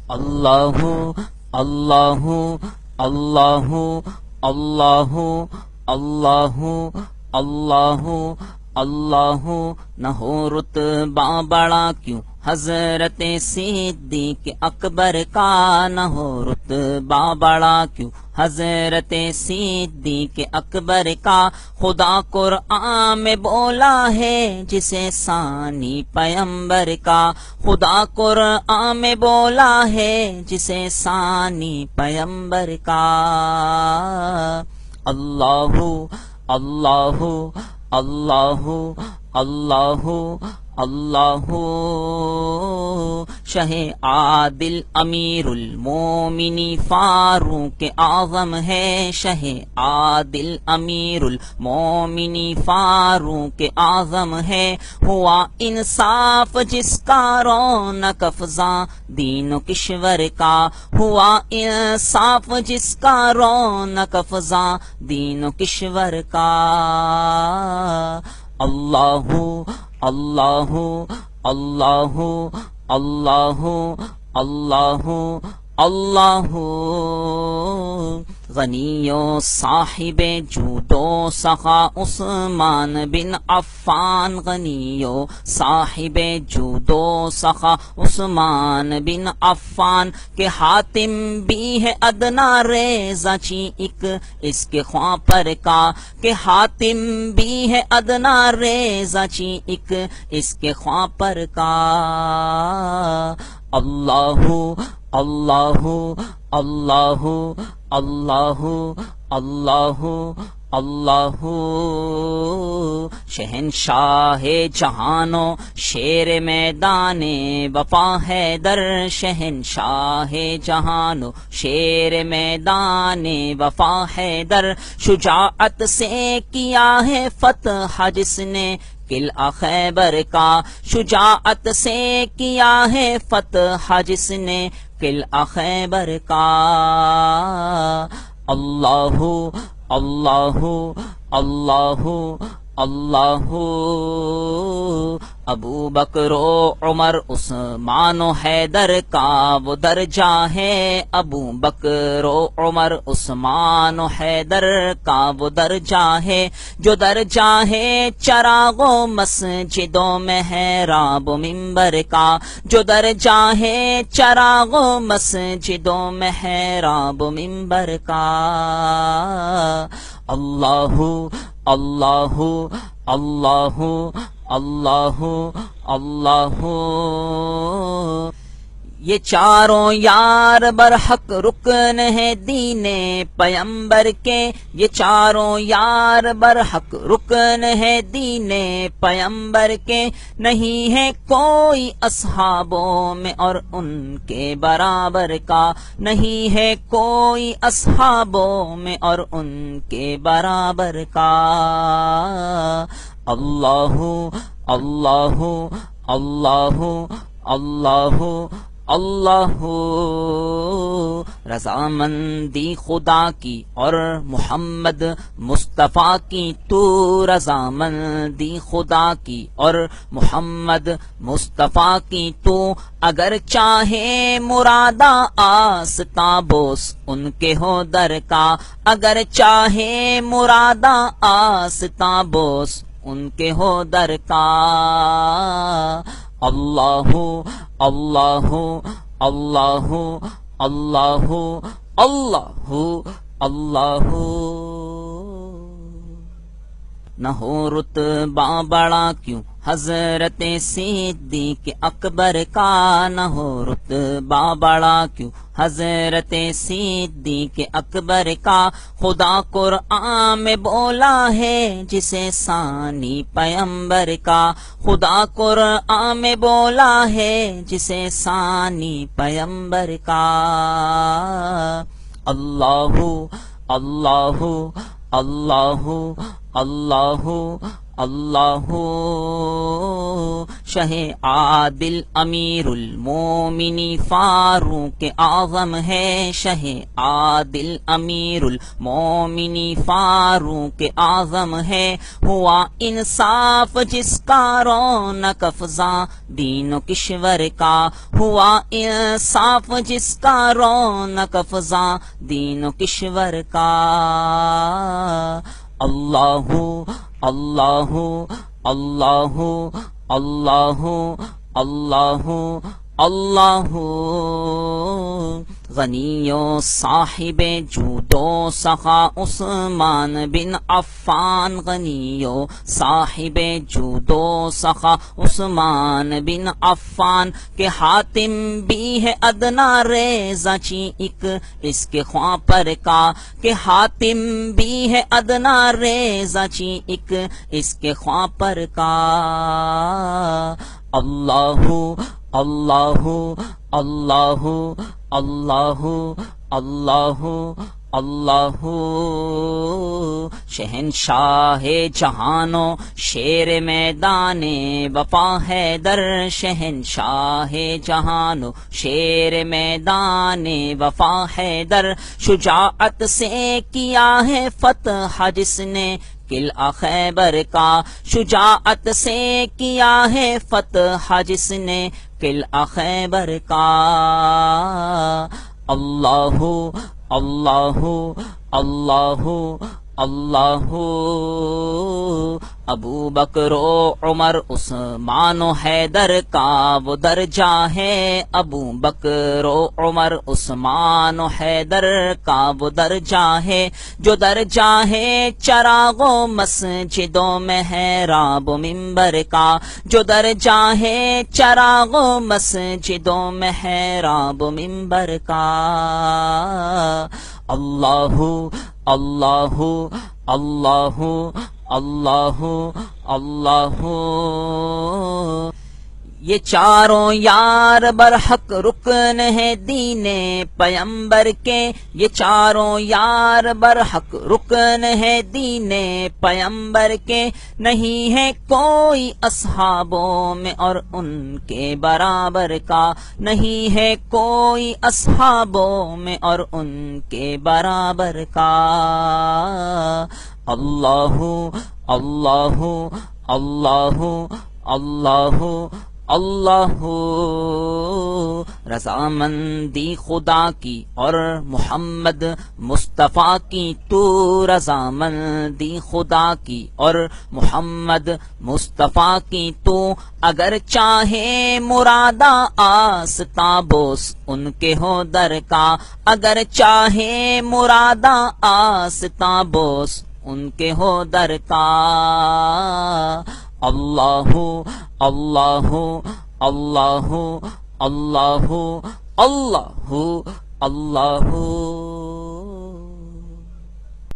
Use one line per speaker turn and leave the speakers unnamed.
اللہ اللہ اللہ اللہ اللہ اللہ اللہ نہ ہو رتبہ بڑا کیوں حضرت صدیق اکبر کا، نہ ہو رتبہ بڑا کیوں حضرت صدیق اکبر کا، خدا قرآن میں بولا ہے جسے ثانی پیمبر کا، خدا قرآن میں بولا ہے جسے ثانی پیمبر کا۔ اللہ اللہ اللہ اللہ اللہ شہ عادل امیر المومنی فاروق اعظم ہے، شہ عادل امیر المومنی فاروق اعظم ہے، ہوا انصاف جس کا رونق افزاں دین و کشور کا، ہوا انصاف جس کا رونق افزاں دین و کشور کا۔ اللہ اللہ اللہ اللہ اللہ اللہ غنی و صاحب جود و سخا عثمان بن عفان، غنی و صاحب جود و سخا عثمان بن عفان کے حاتم بھی ہے ادنا ریزہ چی ایک اس کے خواں پر کا، کہ حاتم بھی ہے ادنا ریزہ چی ایک اس کے خواں پر کا۔ اللہ اللہ اللہ اللہ اللہ اللہ شہنشاہ جہانو شیر میدان وفا حیدر، شہنشاہ جہانو شیر میدان وفا حیدر، شجاعت سے کیا ہے فتح جس نے قلعہ خیبر کا، شجاعت سے کیا ہے فتح جس نے قلعہ خیبر کا۔ اللہ اللہ اللہ اللہ ابو بکر و عمر عثمان و حیدر کا وہ درجہ ہے، ابو بکر و عمر عثمان و حیدر کا وہ درجہ ہے، جو درجہ ہے چراغ و مسجد و محراب و منبر کا، جو درجہ ہے چراغ و مسجد و محراب و منبر کا۔ اللہ اللہ اللہ اللہ اللہ یہ چاروں یار برحق رکن ہے دین پیمبر کے، یہ چاروں یار برحق رکن ہے دین پیمبر کے، نہیں ہے کوئی اصحابوں میں اور ان کے برابر کا، نہیں ہے کوئی اصحابوں میں اور ان کے برابر کا۔ اللہ اللہ اللہ اللہ اللہ رضامندی خدا کی اور محمد مصطفیٰ کی، تو رضامندی خدا کی اور محمد مصطفیٰ کی، تو اگر چاہے مرادہ آستاں بوس ان کے ہو در کا، اگر چاہے مرادہ آستاں بوس ان کے ہو در کا۔ اللہ اللہ اللہ اللہ اللہ اللہ نہ ہو رتبہ بڑا کیوں حضرت صدیق اکبر کا، نہ ہو رتبہ بڑا کیوں حضرت صدیق اکبر کا، خدا قرآن میں بولا ہے جسے ثانی پیمبر کا، خدا قرآن میں بولا ہے جسے ثانی پیمبر کا۔ اللہ اللہ اللہ اللہ اللہ شہ عادل امیر المومنی فاروق اعظم ہے، شہ عادل امیر المومنی فاروق اعظم ہے، ہوا انصاف جس کا رونق افزا دین و کشور کا، ہوا انصاف جس کا رونق افزا دین و کشور کا۔ اللہ اللہ اللہ اللہ اللہ اللہ غنی و صاحب جود و سخا عثمان بن عفان، غنی و صاحب جود و سخا عثمان بن عفان کے حاتم بھی ہے ادنا ریزہ چی ایک اس کے خواں پر کا، کہ حاتم بھی ہے ادنا ریزہ چی ایک اس کے خواں پر کا۔ اللہ اللہ اللہ اللہ اللہ اللہ شہنشاہ جہانو شیر میدان وفا حیدر، شہنشاہ جہانو شیر میدان وفا حیدر، شجاعت سے کیا ہے فتح جس نے قلعہ خیبر کا، شجاعت سے کیا ہے فتح جس نے قلعہ خیبر کا۔ اللہ اللہ اللہ اللہ ابو بکر و عمر عثمان و حیدر کا وہ درجہ ہے، ابو بکر و عمر عثمان و حیدر کا وہ درجہ ہے، جو درجہ ہے چراغ و مسجد و محراب و منبر کا، جو درجہ ہے چراغ و مسجد و محراب و منبر کا۔ اللہ اللہ اللہ اللہ اللہ یہ چاروں یار برحق رکن ہے دین پیمبر کے، یہ چاروں یار برحق رکن ہے دین پیمبر کے، نہیں ہے کوئی اصحابوں میں اور ان کے برابر کا، نہیں ہے کوئی اصحابوں میں اور ان کے برابر کا۔ اللہ اللہ اللہ اللہ اللہ رضامندی خدا کی اور محمد مصطفیٰ کی، تو رضامندی خدا کی اور محمد مصطفیٰ کی، تو اگر چاہے مرادہ آستاں بوس ان کے ہو در کا، اگر چاہے مرادہ آستاں بوس ان کے ہو در کا۔ اللہ اللہ اللہ اللہ اللہ اللہ